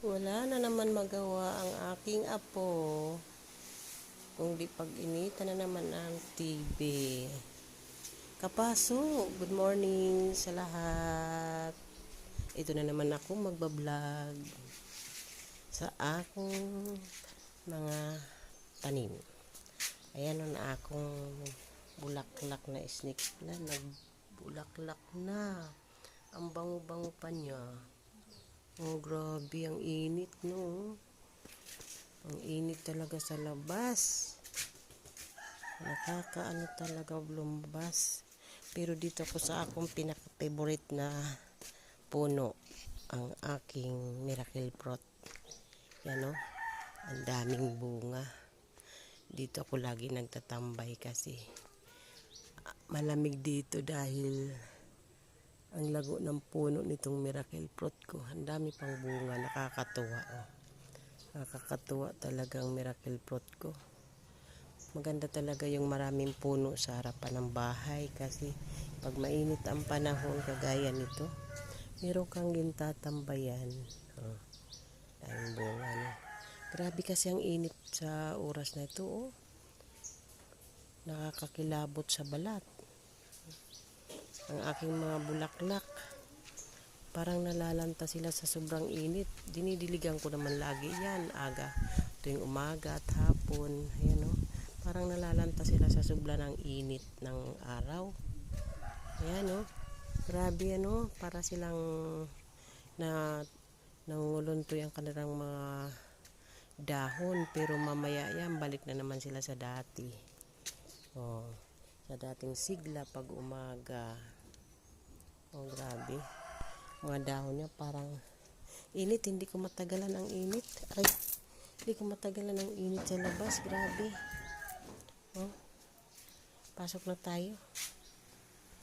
Wala na naman magawa ang aking apo kung di pag-initan na naman ang TV. Kapaso, good morning sa lahat. Ito na naman ako magbablog sa akong mga tanim. Ayan na akong bulaklak na snake na nagbulaklak na. Ang bango-bango pa niya. Oh, grabe, ang init, no? Ang init talaga sa labas. Nakakaano talaga lumabas. Pero dito ko sa akong pinaka-favorite na puno, ang aking miracle fruit. Yan, no? Ang daming bunga. Dito ako lagi nagtatambay kasi malamig dito dahil ang lago ng puno nitong miracle fruit ko. Ang dami pang bunga, nakakatuwa. Oh. Nakakatuwa talaga ang miracle fruit ko. Maganda talaga yung maraming puno sa harapan ng bahay kasi pag mainit ang panahon kagaya nito, meron kang gintatambayan. Oh, daming bunga, no? Grabe kasi ang init sa oras na ito. Oh. Nakakakilabot sa balat. Ang aking mga bulaklak, parang nalalanta sila sa sobrang init. Dinidiligan ko naman lagi yan, aga, tuwing umaga at hapon. Ayan, oh. Parang nalalanta sila sa sobrang ng init ng araw. Ayan, oh. Grabe, ano, para silang nangunguluntoy ang kanilang mga dahon. Pero mamaya yan, balik na naman sila sa dati. Oh, sa dating sigla pag umaga. Oh, grabe. Mga dahon niya parang init. Hindi ko matagalan ang init. Ay, hindi ko matagalan ang init sa labas. Grabe. Oh, pasok na tayo.